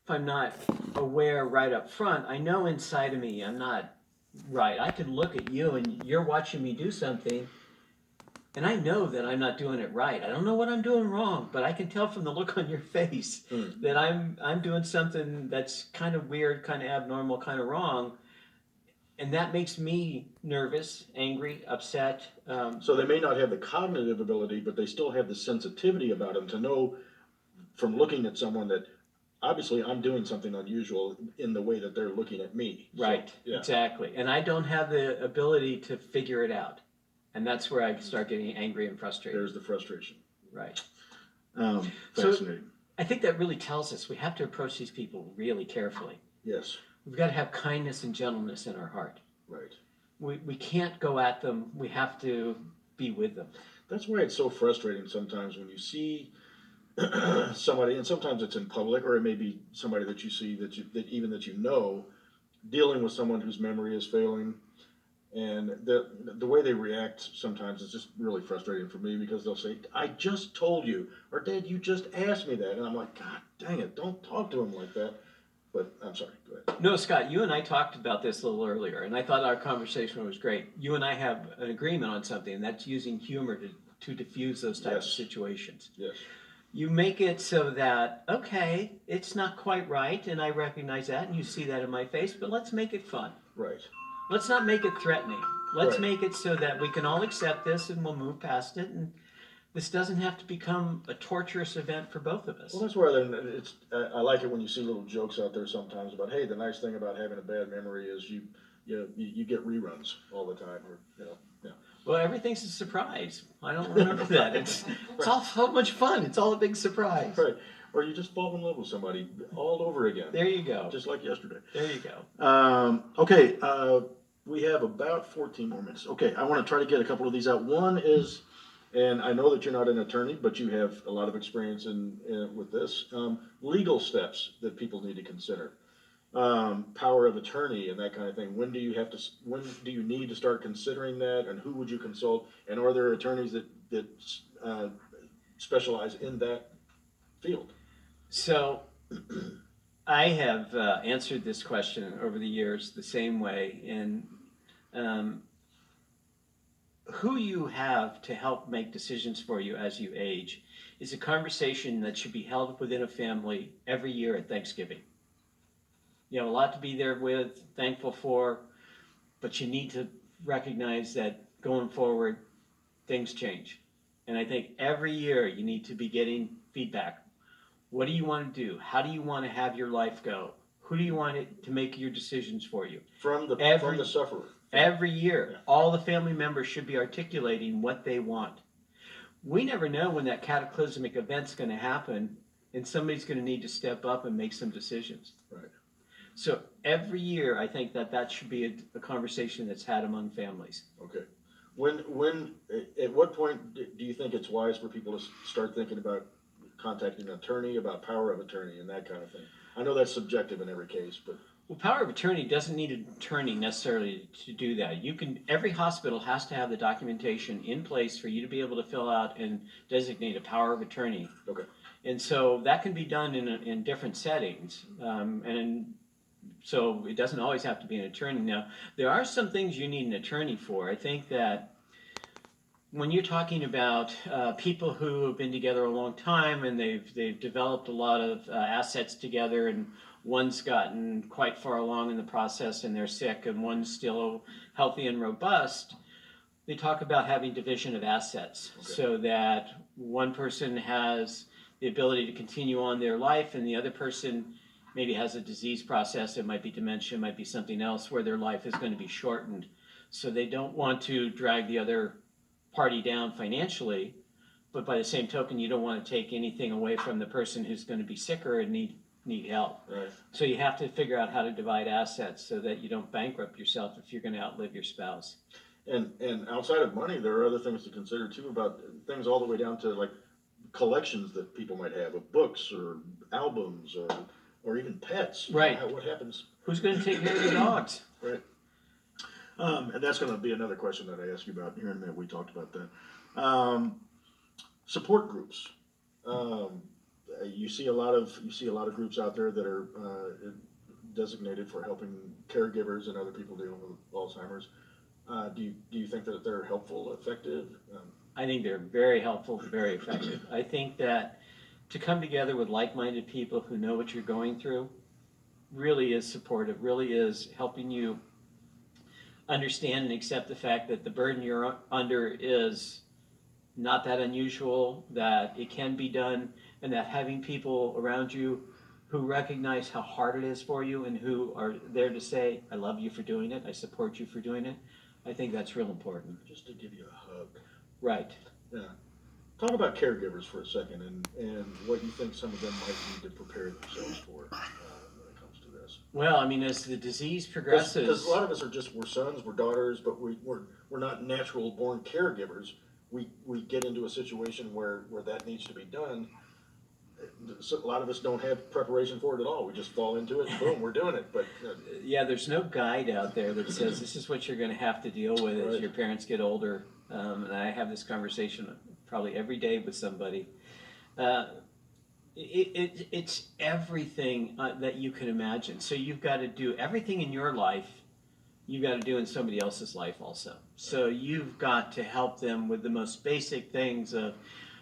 I'm not aware right up front, I know inside of me I'm not right. I could look at you and you're watching me do something, and I know that I'm not doing it right. I don't know what I'm doing wrong, but I can tell from the look on your face that I'm doing something that's kind of weird, kind of abnormal, kind of wrong, and that makes me nervous, angry, upset. So they may not have the cognitive ability, but they still have the sensitivity about them to know from looking at someone that obviously I'm doing something unusual in the way that they're looking at me. Right, So, yeah. exactly. And I don't have the ability to figure it out. And that's where I start getting angry and frustrated. There's the frustration. Right. Fascinating. So I think that really tells us we have to approach these people really carefully. Yes. We've got to have kindness and gentleness in our heart. Right. We can't go at them. We have to be with them. That's why it's so frustrating sometimes when you see somebody, and sometimes it's in public, or it may be somebody that you see that you know, dealing with someone whose memory is failing, and the way they react sometimes is just really frustrating for me because they'll say, "I just told you," or "Dad, you just asked me that," and I'm like, "God dang it, don't talk to him like that." But I'm sorry, go ahead. No, Scott, you and I talked about this a little earlier, and I thought our conversation was great. You and I have an agreement on something, and that's using humor to diffuse those types of situations. Yes. You make it so that, okay, it's not quite right, and I recognize that, and you see that in my face, but let's make it fun. Right. Let's not make it threatening. Let's Right. make it so that we can all accept this and we'll move past it, and this doesn't have to become a torturous event for both of us. Well, that's where it's. I like it when you see little jokes out there sometimes about, hey, the nice thing about having a bad memory is you get reruns all the time, or yeah. Well, everything's a surprise. I don't remember that. It's all so much fun. It's all a big surprise. Right. Or you just fall in love with somebody all over again. There you go. Just like yesterday. There you go. Okay. We have about 14 more minutes. Okay. I want to try to get a couple of these out. One is, and I know that you're not an attorney, but you have a lot of experience with this. Legal steps that people need to consider. Power of attorney and that kind of thing. When do you need to start considering that, and who would you consult? And are there attorneys that specialize in that field? So, I have answered this question over the years the same way, and who you have to help make decisions for you as you age is a conversation that should be held within a family every year at Thanksgiving. You have a lot to be there with, thankful for, but you need to recognize that going forward, things change. And I think every year you need to be getting feedback. What do you want to do? How do you want to have your life go? Who do you want it to make your decisions for you? From the sufferer. Every year, all the family members should be articulating what they want. We never know when that cataclysmic event's going to happen, and somebody's going to need to step up and make some decisions. Right. So every year, I think that should be a conversation that's had among families. Okay. At what point do you think it's wise for people to start thinking about contacting an attorney, about power of attorney and that kind of thing? I know that's subjective in every case, but. Well, power of attorney doesn't need an attorney necessarily to do that. Every hospital has to have the documentation in place for you to be able to fill out and designate a power of attorney. Okay. And so that can be done in different settings. So it doesn't always have to be an attorney. Now, there are some things you need an attorney for. I think that when you're talking about people who have been together a long time and they've developed a lot of assets together, and one's gotten quite far along in the process and they're sick and one's still healthy and robust, they talk about having division of assets. Okay. So that one person has the ability to continue on their life and the other person maybe has a disease process. It might be dementia, it might be something else where their life is going to be shortened. So they don't want to drag the other party down financially, but by the same token, you don't want to take anything away from the person who's going to be sicker and need help. Right. So you have to figure out how to divide assets so that you don't bankrupt yourself if you're going to outlive your spouse. And outside of money, there are other things to consider too, about things all the way down to like collections that people might have of books or albums or even pets. Right. What happens? Who's going to take care of the dogs? Right. And that's going to be another question that I ask you about here in a minute. We talked about that. Support groups. you see a lot of groups out there that are designated for helping caregivers and other people dealing with Alzheimer's. Do you think that they're helpful, effective? I think they're very helpful, very effective. I think that to come together with like-minded people who know what you're going through really is supportive, really is helping you understand and accept the fact that the burden you're under is not that unusual, that it can be done, and that having people around you who recognize how hard it is for you and who are there to say, I love you for doing it, I support you for doing it, I think that's real important. Just to give you a hug. Right. Yeah. Talk about caregivers for a second and what you think some of them might need to prepare themselves for when it comes to this. Well, I mean, as the disease Because progresses, a lot of us we're sons, we're daughters, but we're not natural born caregivers. We get into a situation where that needs to be done. So a lot of us don't have preparation for it at all. We just fall into it and boom, we're doing it. But yeah, there's no guide out there that says this is what you're going to have to deal with as Right. your parents get older. And I have this conversation probably every day with somebody. It's everything that you can imagine. So you've got to do everything in your life, you've got to do in somebody else's life also. So you've got to help them with the most basic things of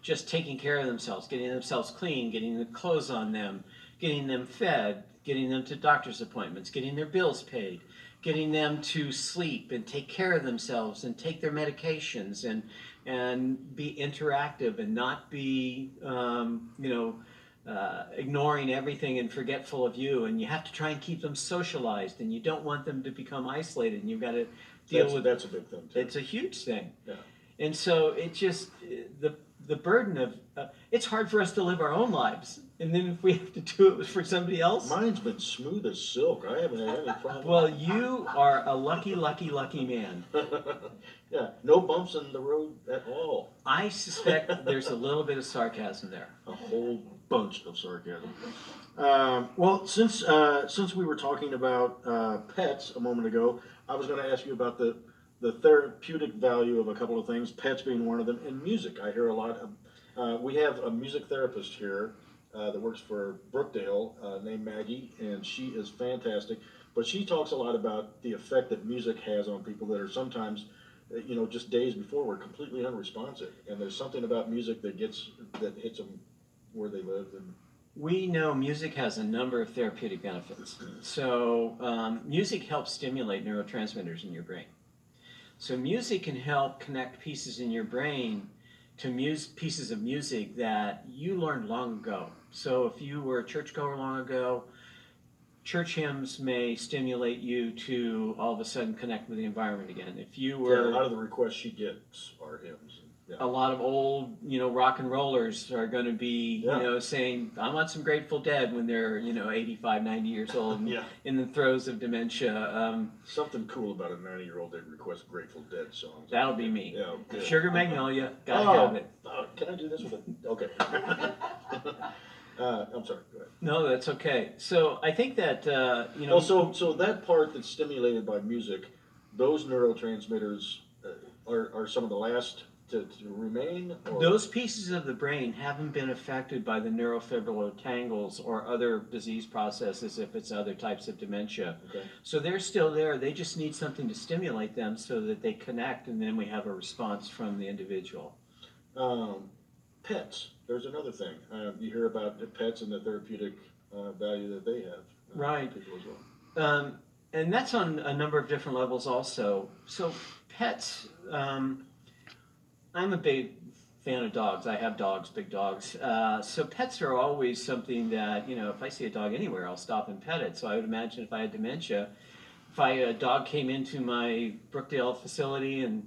just taking care of themselves, getting themselves clean, getting the clothes on them, getting them fed, getting them to doctor's appointments, getting their bills paid, getting them to sleep and take care of themselves and take their medications and be interactive and not be ignoring everything and forgetful of you. And you have to try and keep them socialized, and you don't want them to become isolated. And you've got to deal with that's a big thing too. It's a huge thing. Yeah. And so it just the burden of it's hard for us to live our own lives, and then if we have to do it for somebody else. Mine's been smooth as silk. I haven't had any problem. Well, you are a lucky man. Yeah, no bumps in the road at all. I suspect there's a little bit of sarcasm there. A whole bunch of sarcasm. Well, since we were talking about pets a moment ago, I was going to ask you about the therapeutic value of a couple of things, pets being one of them, and music. I hear a lot of, we have a music therapist here that works for Brookdale named Maggie, and she is fantastic. But she talks a lot about the effect that music has on people that are sometimes, just days before were completely unresponsive. And there's something about music that hits them where they live. And we know music has a number of therapeutic benefits. So music helps stimulate neurotransmitters in your brain. So music can help connect pieces in your brain to pieces of music that you learned long ago. So if you were a churchgoer long ago, church hymns may stimulate you to all of a sudden connect with the environment again. If you were, a lot of the requests she gets are hymns. Yeah. A lot of old, rock and rollers are going to be, saying, I want some Grateful Dead when they're, 85, 90 years old and Yeah. in the throes of dementia. Something cool about a 90-year-old that requests Grateful Dead songs. That'll be me. Yeah, good. Sugar Magnolia, gotta have it. Can I do this with a... Okay. I'm sorry, go ahead. No, that's okay. So I think that, Well, so that part that's stimulated by music, those neurotransmitters are some of the last to remain? Or? Those pieces of the brain haven't been affected by the neurofibrillar tangles or other disease processes if it's other types of dementia. Okay. So they're still there. They just need something to stimulate them so that they connect, and then we have a response from the individual. Pets. There's another thing. You hear about the pets and the therapeutic value that they have. Right. People as well. And that's on a number of different levels also. So pets, I'm a big fan of dogs. I have dogs, big dogs. So pets are always something that, if I see a dog anywhere, I'll stop and pet it. So I would imagine if I had dementia, if a dog came into my Brookdale facility and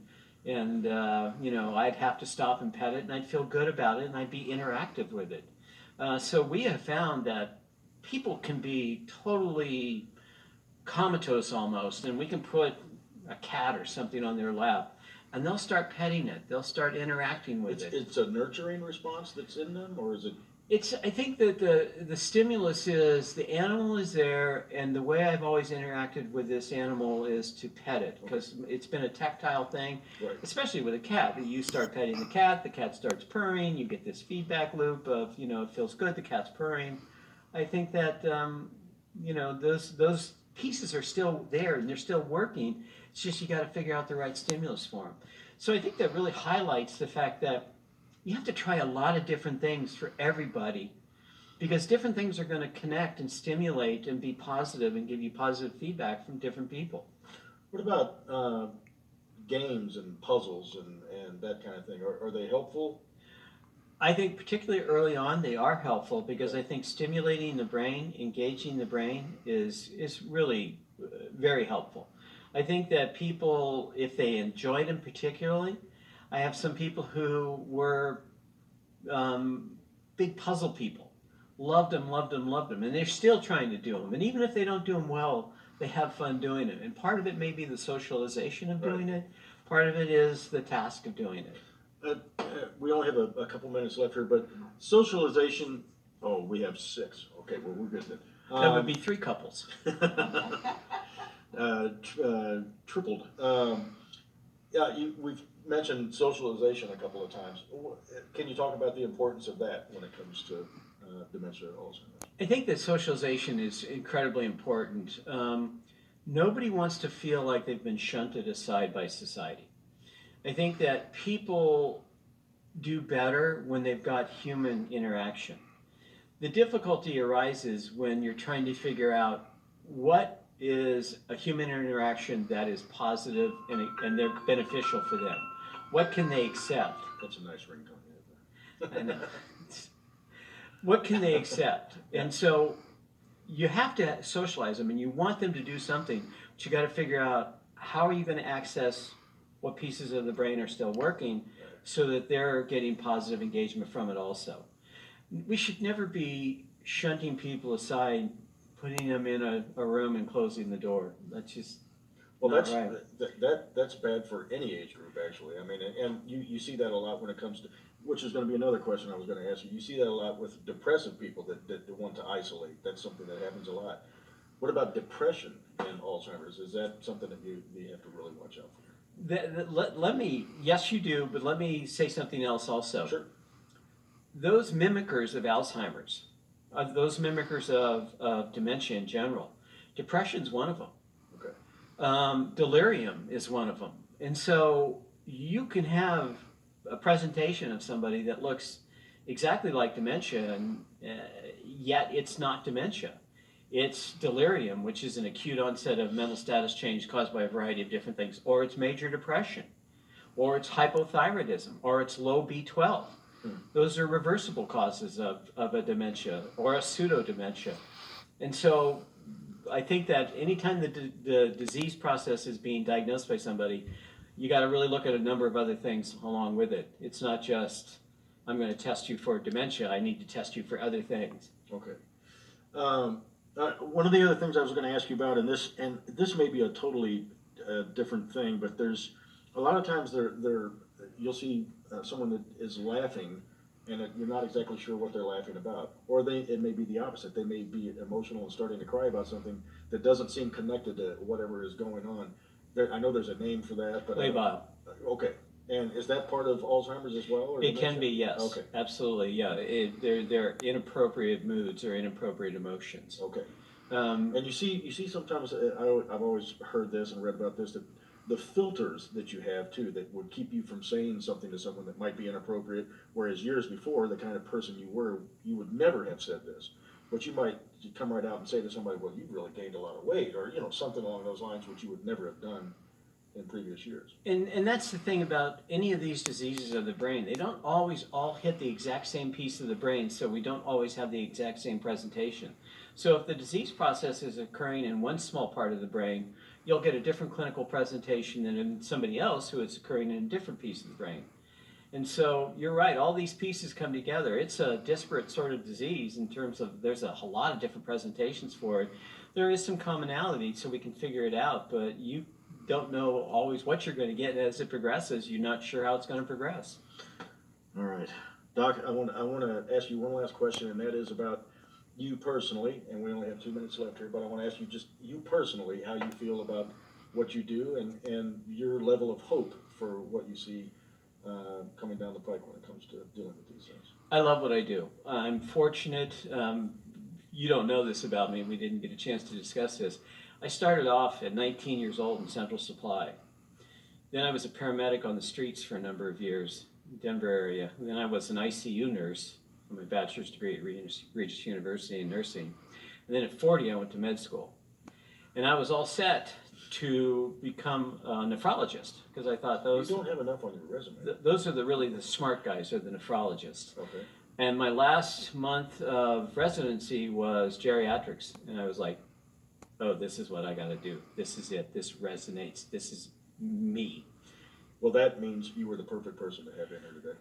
I'd have to stop and pet it, and I'd feel good about it, and I'd be interactive with it. So we have found that people can be totally comatose almost, and we can put a cat or something on their lap, and they'll start petting it. They'll start interacting with it. It's a nurturing response that's in them, or is it? I think that the stimulus is the animal is there, and the way I've always interacted with this animal is to pet it Okay, because it's been a tactile thing, right. especially with a cat. You start petting the cat starts purring, you get this feedback loop of it feels good, the cat's purring. I think that those pieces are still there and they're still working. It's just you got to figure out the right stimulus for them. So I think that really highlights the fact that you have to try a lot of different things for everybody because different things are going to connect and stimulate and be positive and give you positive feedback from different people. What about games and puzzles and that kind of thing? Are they helpful? I think particularly early on they are helpful because Okay. I think stimulating the brain, engaging the brain is really very helpful. I think that people, if they enjoyed them particularly, I have some people who were um, big puzzle people. Loved them, loved them, loved them, and they're still trying to do them. And even if they don't do them well, they have fun doing it. And part of it may be the socialization of Right. doing it. Part of it is the task of doing it. We only have a couple minutes left here, but socialization. Oh, we have six. Okay, well we're good then. That would be three couples. Tripled. Yeah, we've mentioned socialization a couple of times. Can you talk about the importance of that when it comes to dementia and Alzheimer's? I think that socialization is incredibly important. Nobody wants to feel like they've been shunted aside by society. I think that people do better when they've got human interaction. The difficulty arises when you're trying to figure out what is a human interaction that is positive and they're beneficial for them. What can they accept? That's a nice ringtone. I know. What can they accept? Yeah. And so you have to socialize them and you want them to do something, but you got to figure out how are you going to access what pieces of the brain are still working so that they're getting positive engagement from it also. We should never be shunting people aside, putting them in a room and closing the door. That's just Well, not that's right. that's bad for any age group, actually. I mean, and you see that a lot when it comes to, which is going to be another question I was going to ask you. You see that a lot with depressive people that want to isolate. That's something that happens a lot. What about depression and Alzheimer's? Is that something that you have to really watch out for? Let me, yes, you do, but let me say something else also. Sure. Those mimickers of Alzheimer's, those mimickers of dementia in general, depression's one of them. Okay. Delirium is one of them. And so you can have a presentation of somebody that looks exactly like dementia, and yet it's not dementia. It's delirium, which is an acute onset of mental status change caused by a variety of different things, or it's major depression, or it's hypothyroidism, or it's low B12. Those are reversible causes of a dementia or a pseudo dementia. And so I think that anytime the disease process is being diagnosed by somebody, you got to really look at a number of other things along with it. It's not just, I'm going to test you for dementia, I need to test you for other things. Okay. Um, one of the other things I was going to ask you about, and this may be a totally different thing, but there's a lot of times you'll see someone that is laughing, and you're not exactly sure what they're laughing about, or it may be the opposite. They may be emotional and starting to cry about something that doesn't seem connected to whatever is going on. I know there's a name for that, but Labile. Okay. And is that part of Alzheimer's as well? Or It dementia? can be, yes. Okay. Absolutely, yeah. They're inappropriate moods or inappropriate emotions. Okay. Um, And you see sometimes, I've always heard this and read about this, that the filters that you have too, that would keep you from saying something to someone that might be inappropriate, whereas years before, the kind of person you were, you would never have said this. But you might come right out and say to somebody, well, you've really gained a lot of weight, or, something along those lines, which you would never have done in previous years. and that's the thing about any of these diseases of the brain. They don't always all hit the exact same piece of the brain, so we don't always have the exact same presentation. So if the disease process is occurring in one small part of the brain, you'll get a different clinical presentation than in somebody else who it's occurring in a different piece of the brain. And so you're right, all these pieces come together. It's a disparate sort of disease in terms of there's a lot of different presentations for it. There is some commonality, so we can figure it out, but you don't know always what you're going to get as it progresses. You're not sure how it's going to progress. All right. Doc, I want to ask you one last question, and that is about you personally, and we only have 2 minutes left here, but I want to ask you just you personally, how you feel about what you do and your level of hope for what you see coming down the pike when it comes to dealing with these things. I love what I do. I'm fortunate. You don't know this about me. We didn't get a chance to discuss this. I started off at 19 years old in Central Supply. Then I was a paramedic on the streets for a number of years, Denver area. And then I was an ICU nurse for my bachelor's degree at Regis University in nursing. And then at 40, I went to med school. And I was all set to become a nephrologist because I thought You don't have enough on your resume. those are really the smart guys, are the nephrologists. Okay. And my last month of residency was geriatrics. And I was like, oh, this is what I got to do. This is it. This resonates. This is me. Well, that means you were the perfect person to have in here today.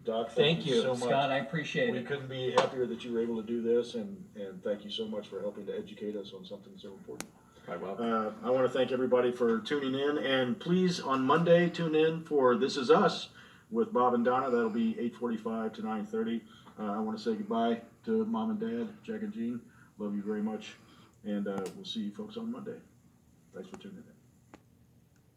Doc, Thank you, so much. Scott. I appreciate We it. couldn't be happier that you were able to do this, and thank you so much for helping to educate us on something so important. Quite welcome. I want to thank everybody for tuning in, and please on Monday tune in for This Is Us with Bob and Donna. That'll be 8:45 to 9:30. I want to say goodbye to Mom and Dad, Jack and Jean. Love you very much, and we'll see you folks on Monday. Thanks for tuning in.